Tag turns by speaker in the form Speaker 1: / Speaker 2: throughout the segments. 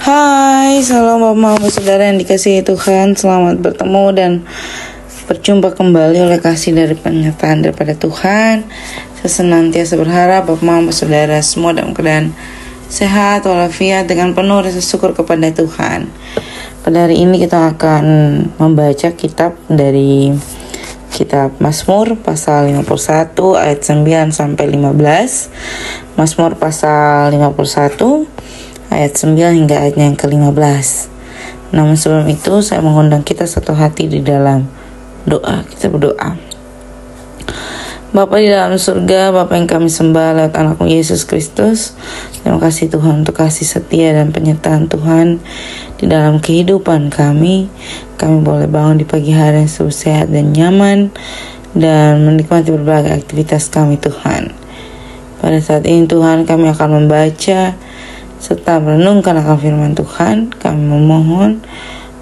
Speaker 1: Hai, salam Bapak Saudara yang dikasihi Tuhan. Selamat bertemu dan berjumpa kembali oleh kasih dari penyertaan daripada Tuhan. Saya senantiasa berharap Bapak Saudara semua dalam keadaan sehat walafiat dengan penuh rasa syukur kepada Tuhan. Pada hari ini kita akan membaca kitab dari kitab Mazmur pasal 51 ayat 9 sampai 15. Mazmur pasal 51 ayat 9 hingga ayatnya yang ke-15. Namun sebelum itu saya mengundang kita satu hati di dalam doa. Kita berdoa. Bapa di dalam surga, Bapa yang kami sembah lewat anakmu Yesus Kristus, terima kasih Tuhan untuk kasih setia dan penyertaan Tuhan di dalam kehidupan kami. Kami boleh bangun di pagi hari yang sehat dan nyaman dan menikmati berbagai aktivitas kami Tuhan. Pada saat ini Tuhan, kami akan membaca serta merenungkan akan firman Tuhan. Kami memohon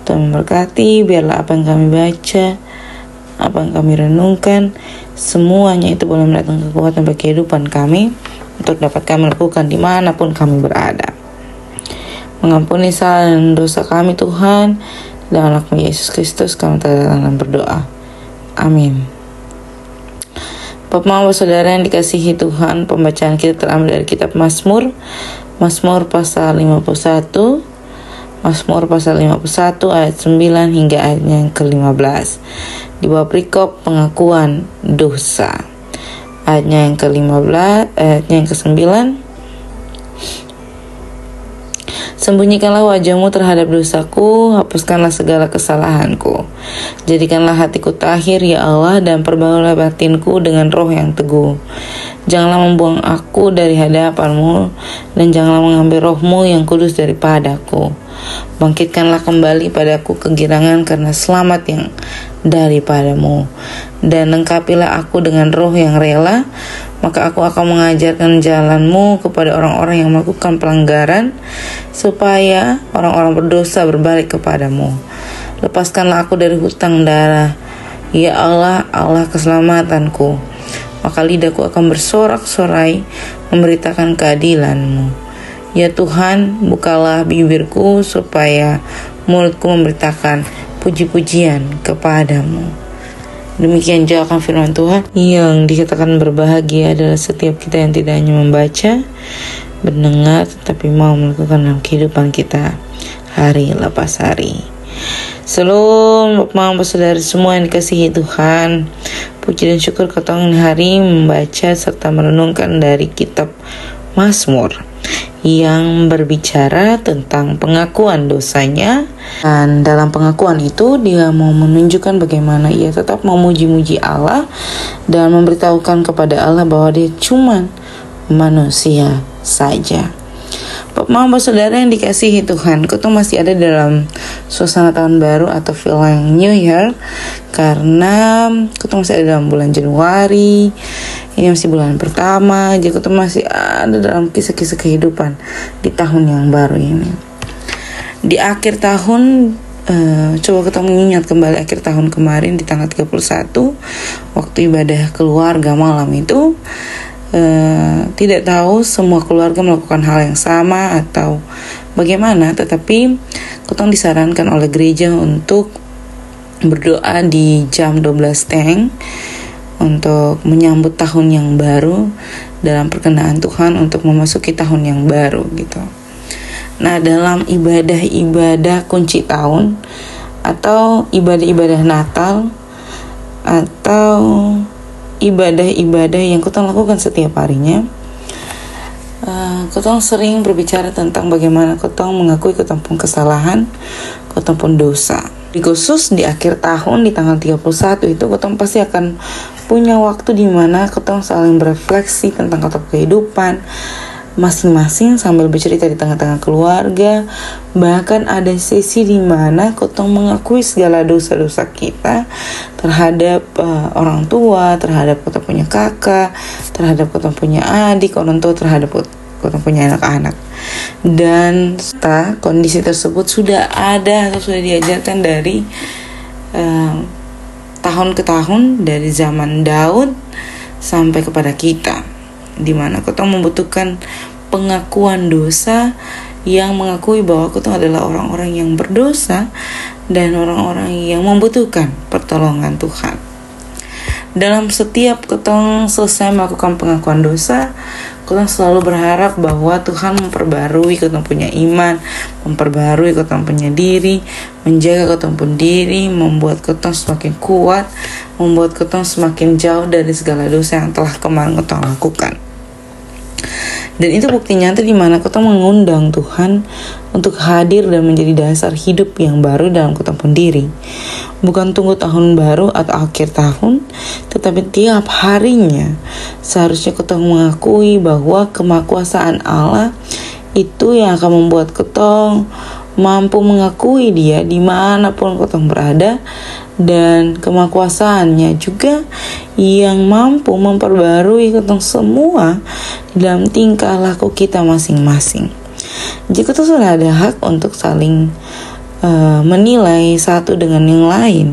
Speaker 1: Tuhan memberkati, biarlah apa yang kami baca, apa yang kami renungkan, semuanya itu boleh mendatangkan kekuatan bagi kehidupan kami untuk dapat kami lakukan dimanapun kami berada. Mengampuni salah dan dosa kami Tuhan, dalam nama Yesus Kristus kami telah datang dan berdoa. Amin. Bapak Saudara yang dikasihi Tuhan, pembacaan kita terambil dari kitab Mazmur pasal 51, Mazmur pasal 51 ayat 9 hingga ayatnya yang ke-15. Di bawah perikop pengakuan dosa. Ayatnya yang ke-15, ayatnya yang ke-9. Sembunyikanlah wajahmu terhadap dosaku, hapuskanlah segala kesalahanku. Jadikanlah hatiku tahir ya Allah, dan perbaulah batinku dengan roh yang teguh. Janganlah membuang aku dari hadapanmu, dan janganlah mengambil rohmu yang kudus daripadaku. Bangkitkanlah kembali padaku kegirangan karena selamat yang daripadamu, dan lengkapilah aku dengan roh yang rela. Maka aku akan mengajarkan jalanmu kepada orang-orang yang melakukan pelanggaran, supaya orang-orang berdosa berbalik kepadamu. Lepaskanlah aku dari hutang darah, ya Allah, Allah keselamatanku. Maka lidahku akan bersorak-sorai memberitakan keadilanmu. Ya Tuhan, bukalah bibirku supaya mulutku memberitakan puji-pujian kepadamu. Demikian juga akan firman Tuhan yang dikatakan berbahagia adalah setiap kita yang tidak hanya membaca, mendengar, tetapi mau melakukan dalam kehidupan kita hari lepas hari. Shalom Bapak Saudara semua yang dikasihi Tuhan. Puji dan syukur ketong hari membaca serta merenungkan dari kitab Mazmur yang berbicara tentang pengakuan dosanya. Dan dalam pengakuan itu dia mau menunjukkan bagaimana ia tetap memuji-muji Allah dan memberitahukan kepada Allah bahwa dia cuma manusia saja. Bapak Saudara yang dikasihi Tuhan, kita masih ada dalam suasana tahun baru atau feeling New Year, karena kita masih ada dalam bulan Januari. Ini masih bulan pertama, jadi kita masih ada dalam kisah-kisah kehidupan di tahun yang baru ini. Di akhir tahun, coba kita mengingat kembali akhir tahun kemarin di tanggal 31, waktu ibadah keluarga malam itu. Tidak tahu semua keluarga melakukan hal yang sama atau bagaimana, tetapi kita disarankan oleh gereja untuk berdoa di jam 12 untuk menyambut tahun yang baru dalam perkenaan Tuhan untuk memasuki tahun yang baru gitu. Nah, dalam ibadah-ibadah kunci tahun atau ibadah-ibadah Natal atau ibadah-ibadah yang kita lakukan setiap harinya, kita sering berbicara tentang bagaimana kita mengakui kita pun kesalahan, kita pun dosa. Khusus di akhir tahun di tanggal 31 itu kita pasti akan punya waktu di mana kita saling berefleksi tentang kehidupan masing-masing sambil bercerita di tengah-tengah keluarga. Bahkan ada sesi di mana kita mengakui segala dosa-dosa kita terhadap orang tua, terhadap kita punya kakak, terhadap kita punya adik, orang tua, terhadap kita punya anak-anak. Dan kondisi tersebut sudah ada atau sudah diajarkan dari tahun ke tahun, dari zaman Daud sampai kepada kita, di mana kita membutuhkan pengakuan dosa yang mengakui bahwa kita adalah orang-orang yang berdosa dan orang-orang yang membutuhkan pertolongan Tuhan. Dalam setiap kita selesai melakukan pengakuan dosa, kita selalu berharap bahwa Tuhan memperbarui kita punya iman, memperbarui kita punya diri, menjaga kita punya diri, membuat kita semakin kuat, membuat kita semakin jauh dari segala dosa yang telah kemarin kita lakukan. Dan itu bukti nyata di mana kita mengundang Tuhan untuk hadir dan menjadi dasar hidup yang baru dalam kita pun diri. Bukan tunggu tahun baru atau akhir tahun, tetapi tiap harinya seharusnya kita mengakui bahwa kemakuasaan Allah itu yang akan membuat kita mampu mengakui Dia dimanapun kita berada, dan kemakuasaannya juga yang mampu memperbarui kita semua dalam tingkah laku kita masing-masing. Jika kita sudah ada hak untuk saling menilai satu dengan yang lain,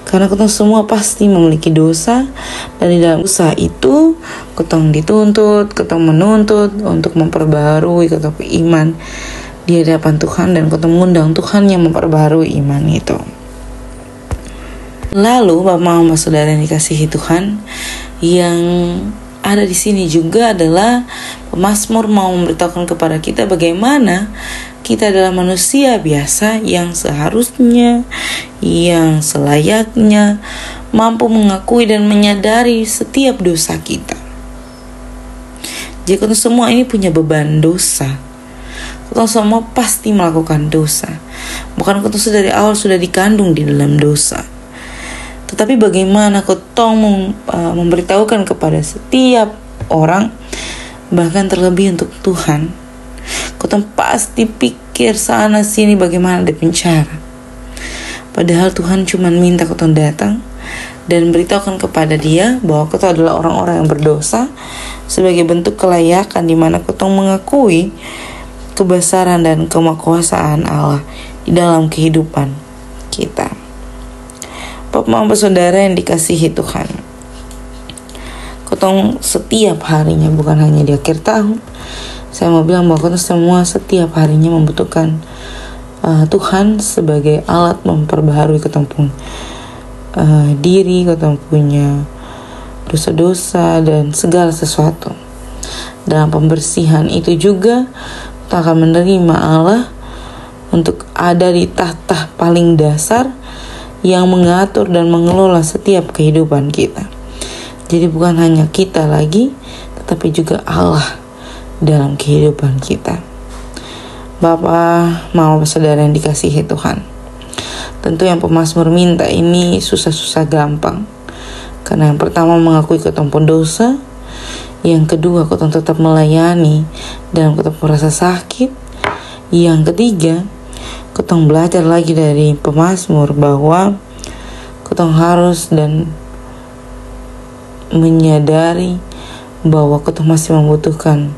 Speaker 1: karena kita semua pasti memiliki dosa, dan di dalam dosa itu kita dituntut, kita menuntut untuk memperbarui kita iman di hadapan Tuhan, dan kita mengundang Tuhan yang memperbarui iman itu. Lalu Bapak Mama Saudara yang dikasihi Tuhan, yang ada di sini juga adalah pemazmur mau memberitahukan kepada kita bagaimana kita adalah manusia biasa yang seharusnya, yang selayaknya mampu mengakui dan menyadari setiap dosa kita. Jika kita semua ini punya beban dosa, kita semua pasti melakukan dosa. Bukan kita dari awal sudah dikandung di dalam dosa. Tetapi bagaimana ketong memberitahukan kepada setiap orang, bahkan terlebih untuk Tuhan, ketong pasti pikir sana sini bagaimana dipenjara. Padahal Tuhan cuma minta ketong datang dan beritahukan kepada Dia bahwa ketong adalah orang-orang yang berdosa, sebagai bentuk kelayakan di mana ketong mengakui kebesaran dan kemakuasaan Allah di dalam kehidupan kita. Bapak Mama Saudara yang dikasihi Tuhan, ketong setiap harinya, bukan hanya di akhir tahun, saya mau bilang bahwa ketong semua setiap harinya membutuhkan Tuhan sebagai alat memperbaharui ketong pun diri, ketong punya dosa-dosa dan segala sesuatu. Dalam pembersihan itu juga kita akan menerima Allah untuk ada di tahta paling dasar yang mengatur dan mengelola setiap kehidupan kita. Jadi bukan hanya kita lagi, tetapi juga Allah dalam kehidupan kita. Bapak, Mama, Saudara yang dikasihi Tuhan, tentu yang pemazmur minta ini susah-susah gampang. Karena yang pertama mengakui ketong pun dosa, yang kedua ketong tetap melayani dalam ketong merasa sakit, yang ketiga ketong belajar lagi dari pemazmur bahwa ketong harus dan menyadari bahwa ketong masih membutuhkan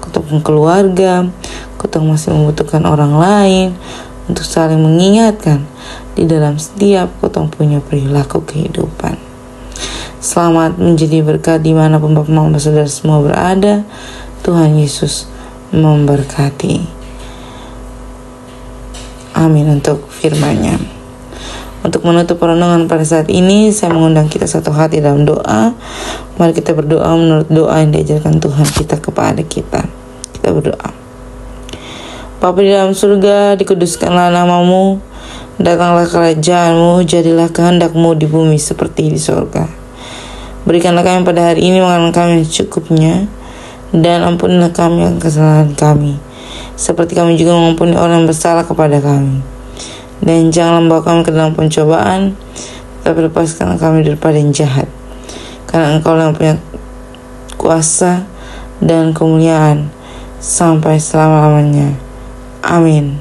Speaker 1: ketong keluarga, ketong masih membutuhkan orang lain untuk saling mengingatkan di dalam setiap ketong punya perilaku kehidupan. Selamat menjadi berkat dimanapun Bapak Mama Saudara semua berada. Tuhan Yesus memberkati. Amin untuk firman-Nya. Untuk menutup renungan pada saat ini, saya mengundang kita satu hati dalam doa. Mari kita berdoa menurut doa yang diajarkan Tuhan kita kepada kita. Kita berdoa. Bapa di dalam surga, dikuduskanlah nama-Mu, datanglah kerajaan-Mu, jadilah kehendak-Mu di bumi seperti di surga. Berikanlah kami pada hari ini makanan kami yang secukupnya, dan ampunilah kami akan kesalahan kami, seperti kami juga mengampuni orang yang bersalah kepada kami. Dan janganlah membawa kami ke dalam pencobaan, tetapi lepaskanlah kami daripada yang jahat. Karena Engkau yang punya kuasa dan kemuliaan sampai selama-lamanya. Amin.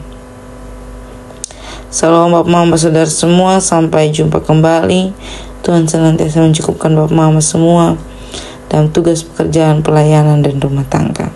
Speaker 1: Salam Bapak Mama Saudara semua, sampai jumpa kembali. Tuhan senantiasa mencukupkan Bapak Mama semua dalam tugas pekerjaan, pelayanan, dan rumah tangga.